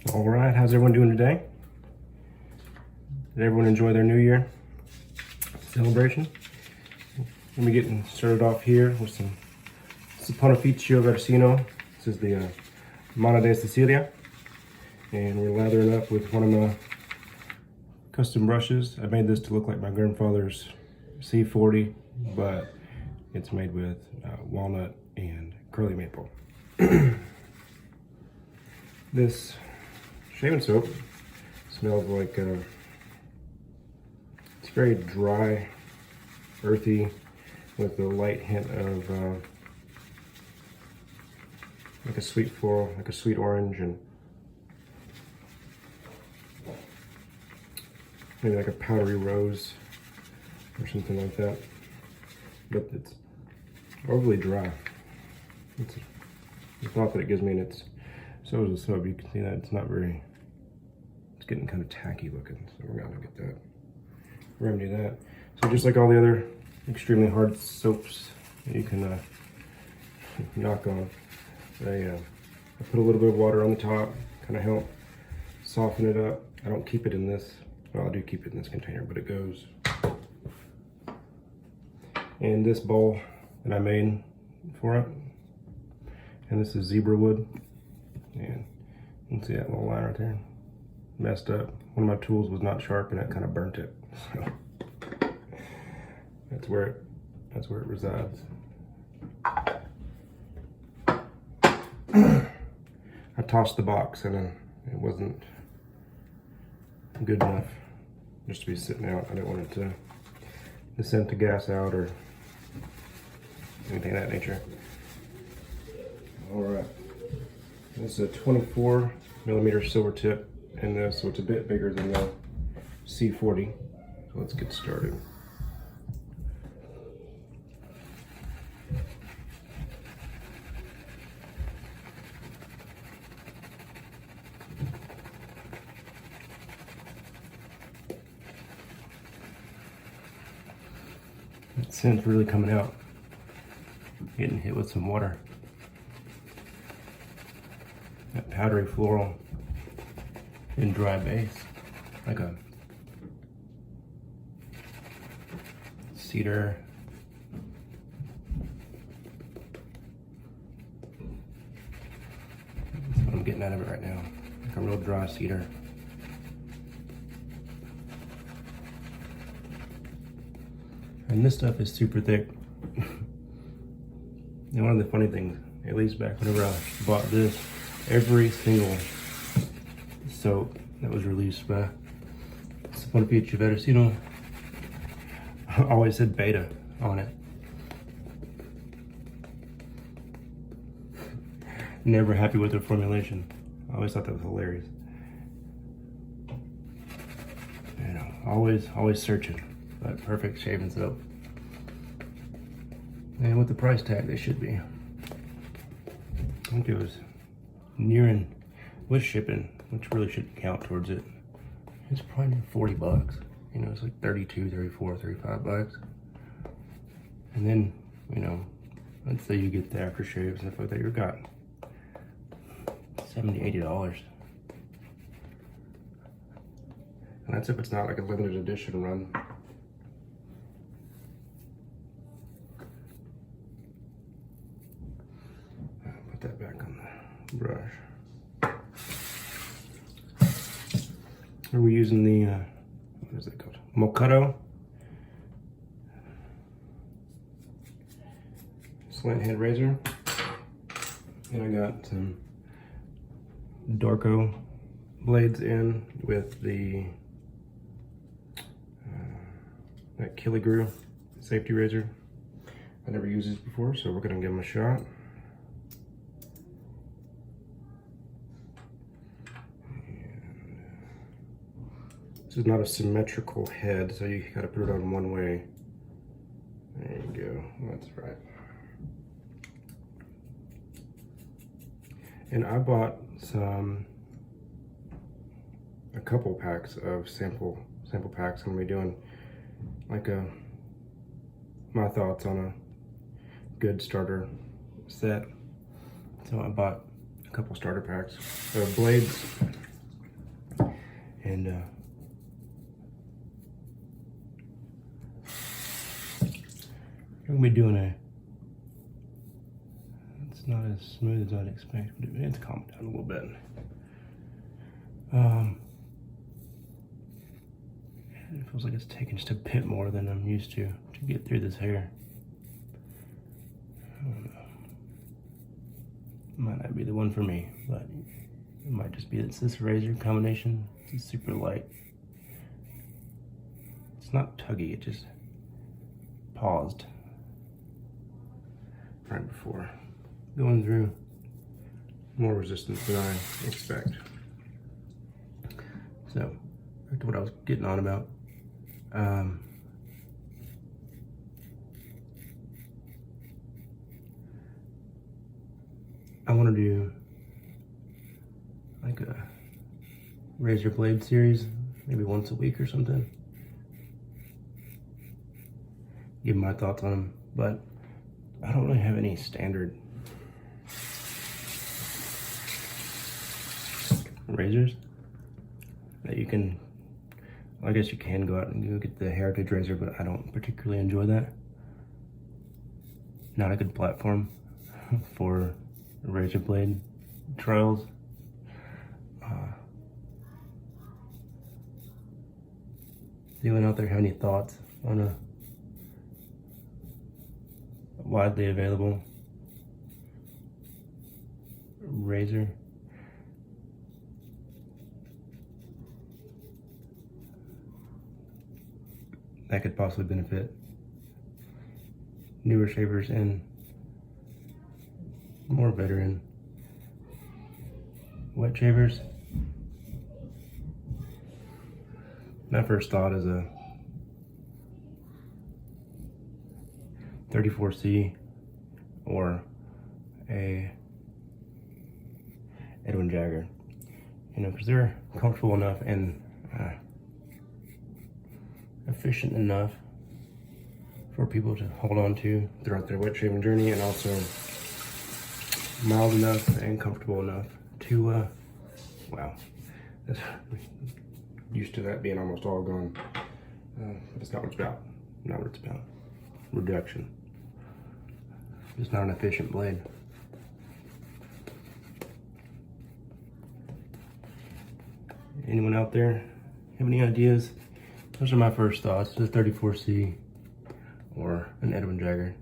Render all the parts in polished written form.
All right, how's everyone doing today? Did everyone enjoy their New Year celebration? Let me get started off here with some Saponificio Varesino. This is the Manna di Sicilia. And we're lathering up with one of my custom brushes. I made this to look like my grandfather's C40, but it's made with walnut and curly maple. This shaving soap smells like it's very dry, earthy, with a light hint of like a sweet floral, like a sweet orange, and maybe like a powdery rose or something like that. But it's overly dry. It's the thought that it gives me, and it's so is the soap. You can see that it's not very. It's getting kind of tacky looking, so we're gonna get that, remedy that. So just like all the other extremely hard soaps that you can knock on, I put a little bit of water on the top, kind of help soften it up. I don't keep it in this. Well, I do keep it in this container, but it goes in this bowl that I made for it. And this is zebra wood. And you can see that little line right there. Messed up. One of my tools was not sharp and it kind of burnt it. So that's where it resides. I tossed the box and it wasn't good enough just to be sitting out. I didn't want it to descend to gas out or anything of that nature. All right, this is a 24 millimeter silver tip in this, so it's a bit bigger than the C40. So let's get started. That scent's really coming out. Getting hit with some water. That powdery floral and dry base, like a cedar. That's what I'm getting out of it right now, like a real dry cedar. And this stuff is super thick. And one of the funny things, at least back whenever I bought this, every single soap that was released by Saponificio Varesino always said beta on it. Never happy with their formulation. I always thought that was hilarious. You know, always searching for that perfect shaving soap. And with the price tag, they should be. I think it was nearing, with shipping, which really shouldn't count towards it. It's probably near 40 bucks. You know, it's like 32, 34, 35 bucks. And then, you know, let's say you get the aftershave and stuff like that, you've got $70, $80. And that's if it's not like a limited edition run. That back on the brush. Are we using the what is it called? Mulcuto slant head razor, and I got some Dorco blades in with the that Killigrew safety razor. I never used these before, so we're gonna give them a shot. This is not a symmetrical head, so you gotta put it on one way. There you go, that's right. And I bought a couple packs of sample packs. I'm gonna be doing like my thoughts on a good starter set. So I bought a couple starter packs of blades And I'm gonna be doing it's not as smooth as I'd expect, but it's calmed down a little bit. It feels like it's taking just a bit more than I'm used to get through this hair. I don't know. Might not be the one for me, but it might just be it's this razor combination. It's super light. It's not tuggy, it just paused right before going through more resistance than I expect. So, back to what I was getting on about. I want to do like a razor blade series, maybe once a week or something. Give my thoughts on them, but I don't really have any standard razors that you can, I guess you can go out and go get the Heritage razor, but I don't particularly enjoy that. Not a good platform for razor blade trials. Does anyone out there have any thoughts on a widely available razor? That could possibly benefit newer shavers and more veteran wet shavers. My first thought is a 34C or a Edwin Jagger, you know, because they're comfortable enough and efficient enough for people to hold on to throughout their wet shaving journey, and also mild enough and comfortable enough to wow, that's used to that being almost all gone, but it's not what it's about. Not what it's about. Reduction. It's not an efficient blade. Anyone out there have any ideas? Those are my first thoughts. The 34C or an Edwin Jagger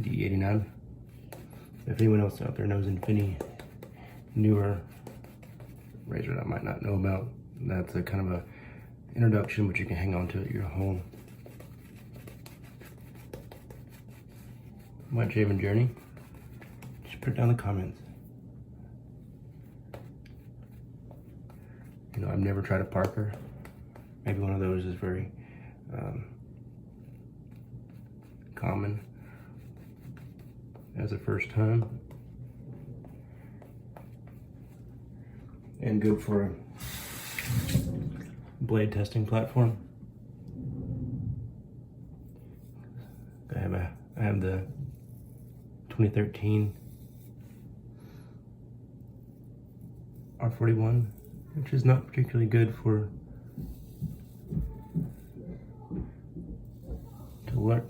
D89. If anyone else out there knows any newer razor I might not know about, that's a kind of a introduction, but you can hang on to it your whole wet shaving journey. Just put it down in the comments. You know, I've never tried a Parker. Maybe one of those is very common as a first time, and good for a blade testing platform. I have the 2013 R41, which is not particularly good to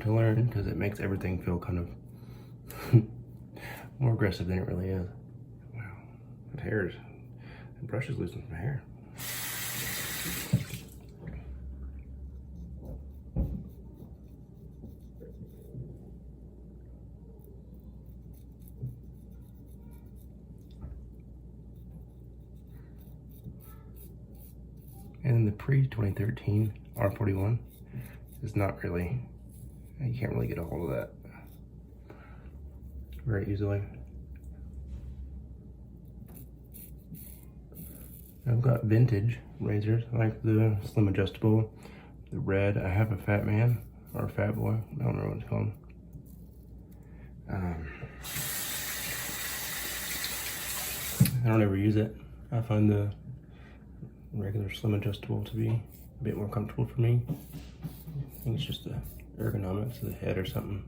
learn because it makes everything feel kind of more aggressive than it really is. Wow, that brush is losing some hair. And the pre-2013 R41 is not really, you can't really get a hold of that very easily. I've got vintage razors, like the slim adjustable, the red. I have a Fat Man or a Fat Boy, I don't know what it's called. I don't ever use it. I find the regular slim adjustable to be a bit more comfortable for me. I think it's just the ergonomics of the head or something.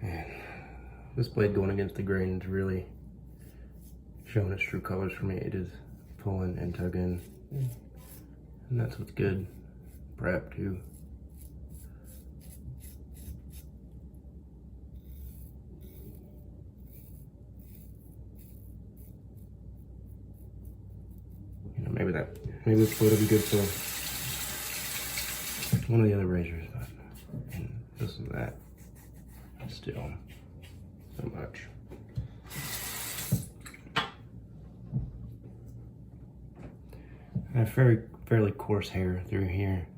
And this blade going against the grain is really showing its true colors for me. It is pulling and tugging, and that's what's good. Prep too. You know, maybe this blade will be good for one of the other razors, but this is that. Still, so much. I have fairly coarse hair through here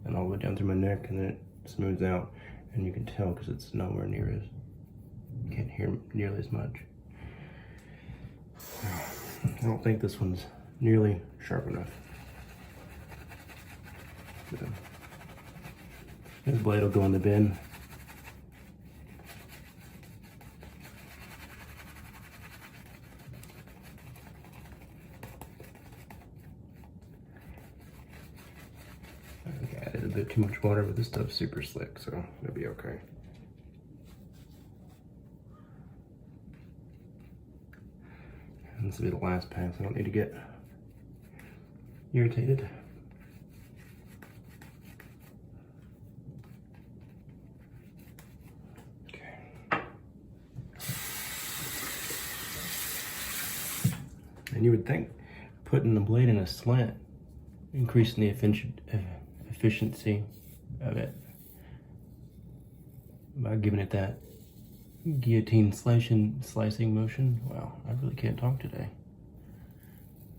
and all the way down through my neck, and then it smooths out, and you can tell because it's nowhere near as, you can't hear nearly as much. I don't think this one's nearly sharp enough. So, this blade will go in the bin. I think I added a bit too much water, but this stuff's super slick, so it'll be okay. And this will be the last pass. I don't need to get irritated. Okay. And you would think putting the blade in a slant, increasing the efficiency of it by giving it that guillotine slicing motion. Wow, I really can't talk today.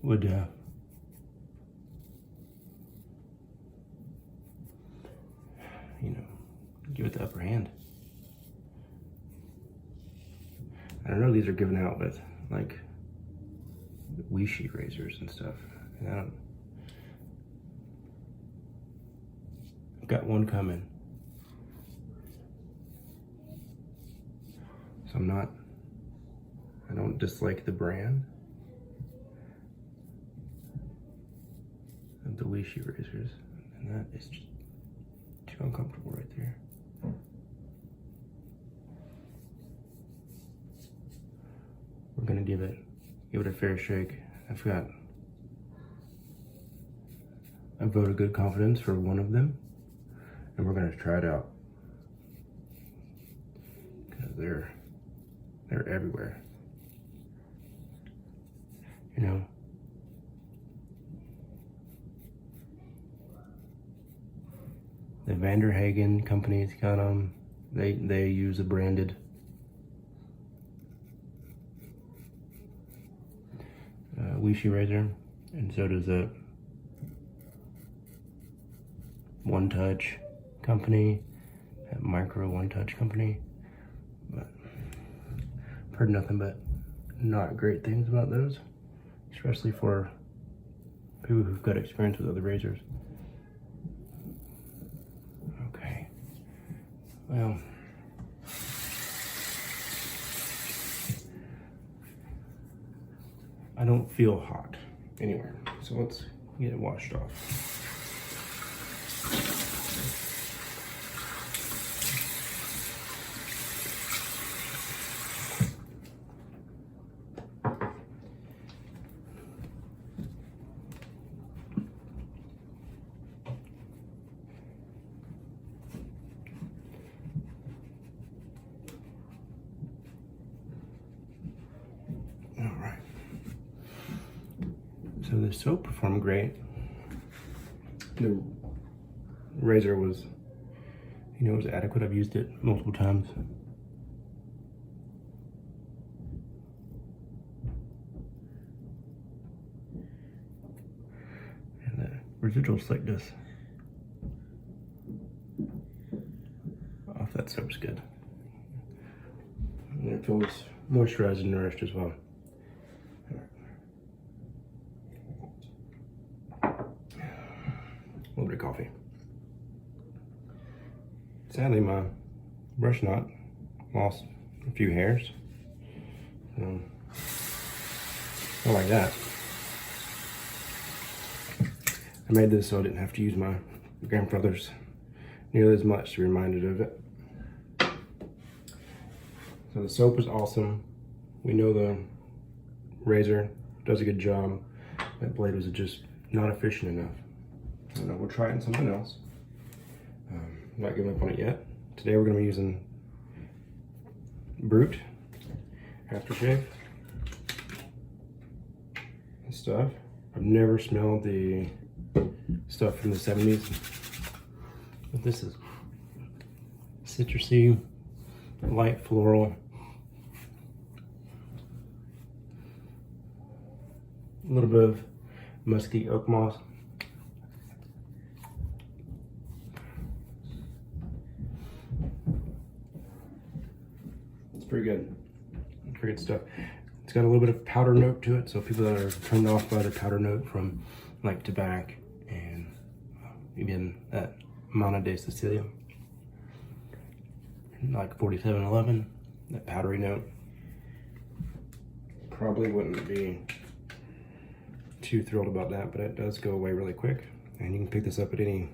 Would you know, give it the upper hand. I don't know, these are given out with like Wishi razors and stuff, and I've got one coming. So I don't dislike the brand of the Wishi razors, and that is just too uncomfortable right there. We're gonna give it a fair shake. I vote of good confidence for one of them, and we're gonna try it out because they're everywhere. You know, the Vanderhagen company's got them. They use a branded Wishi razor, and so does a One Touch company, a Micro One Touch company. But I've heard nothing but not great things about those, especially for people who've got experience with other razors. Okay, well, I don't feel hot anywhere, so let's get it washed off. So the soap performed great. The razor was, was adequate. I've used it multiple times. And the residual slickness off that soap's good. And it feels moisturized and nourished as well. A little bit of coffee. Sadly, my brush knot lost a few hairs. Not like that. I made this so I didn't have to use my grandfather's nearly as much to be reminded of it. So the soap is awesome. We know razor, does a good job. That blade was just not efficient enough. I don't know, we'll try it in something else. Not giving up on it yet. Today we're going to be using Brut Aftershave and stuff. I've never smelled the stuff from the 70s, but this is citrusy, light floral, a little bit of musky oak moss. It's pretty good. Pretty good stuff. It's got a little bit of powder note to it, so people that are turned off by the powder note from like tobacco and again that Manna di Sicilia, like 4711, that powdery note, probably wouldn't be too thrilled about that, but it does go away really quick. And you can pick this up at any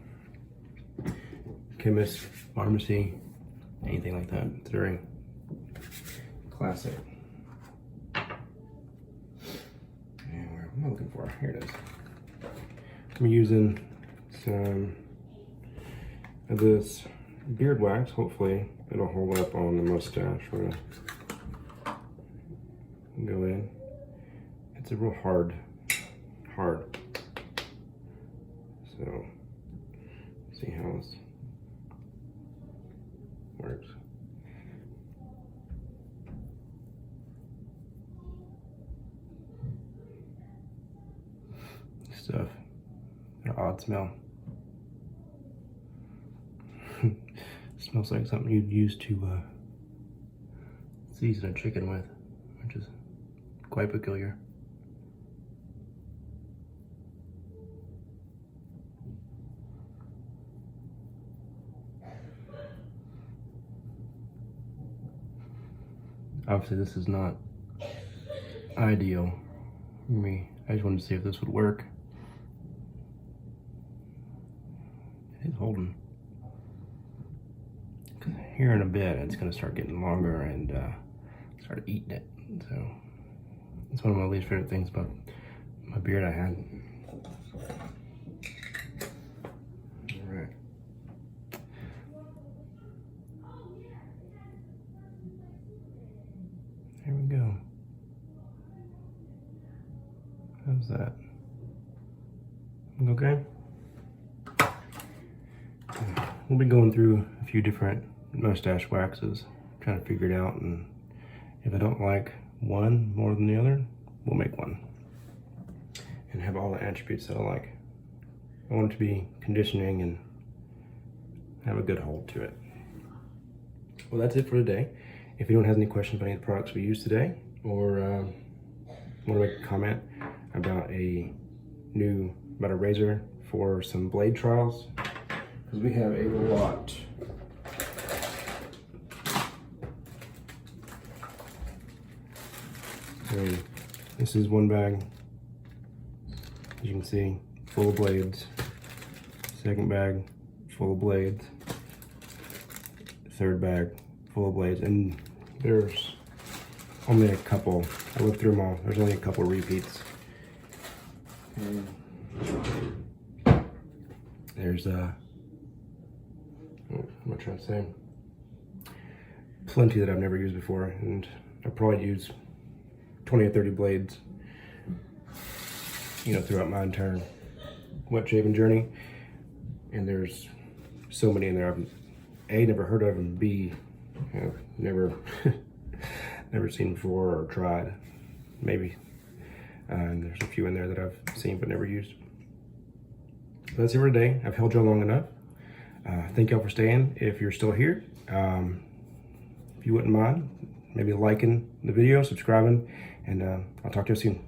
chemist, pharmacy, anything like that. It's very classic. And where am I looking for? Here it is. I'm using some of this beard wax. Hopefully it'll hold up on the mustache. We're gonna go in. It's a real hard. So see how this works. Stuff. An odd smell. Smells like something you'd use to season a chicken with, which is quite peculiar. Obviously this is not ideal for me. I just wanted to see if this would work. It is holding. Here in a bit it's going to start getting longer and start eating it. So it's one of my least favorite things about my beard I had. Alright. There we go. How's that? Okay. We'll be going through a few different mustache waxes, trying to figure it out, and if I don't like one more than the other, we'll make one and have all the attributes that I like. I want it to be conditioning and have a good hold to it. Well, that's it for today. If anyone has any questions about any of the products we used today, or want to make a comment about a razor for some blade trials, because we have a lot. And this is one bag, as you can see, full of blades. Second bag, full of blades. Third bag, full of blades, and there's only a couple. I looked through them all. There's only a couple repeats. And there's what am I trying to say? Plenty that I've never used before, and I probably used 20 or 30 blades, throughout my entire wet shaving journey. And there's so many in there I've A, never heard of, and B, never never seen before or tried. Maybe. And there's a few in there that I've seen but never used. So that's it for today. I've held y'all long enough. Thank y'all for staying. If you're still here, if you wouldn't mind, maybe liking the video, subscribing, and I'll talk to you soon.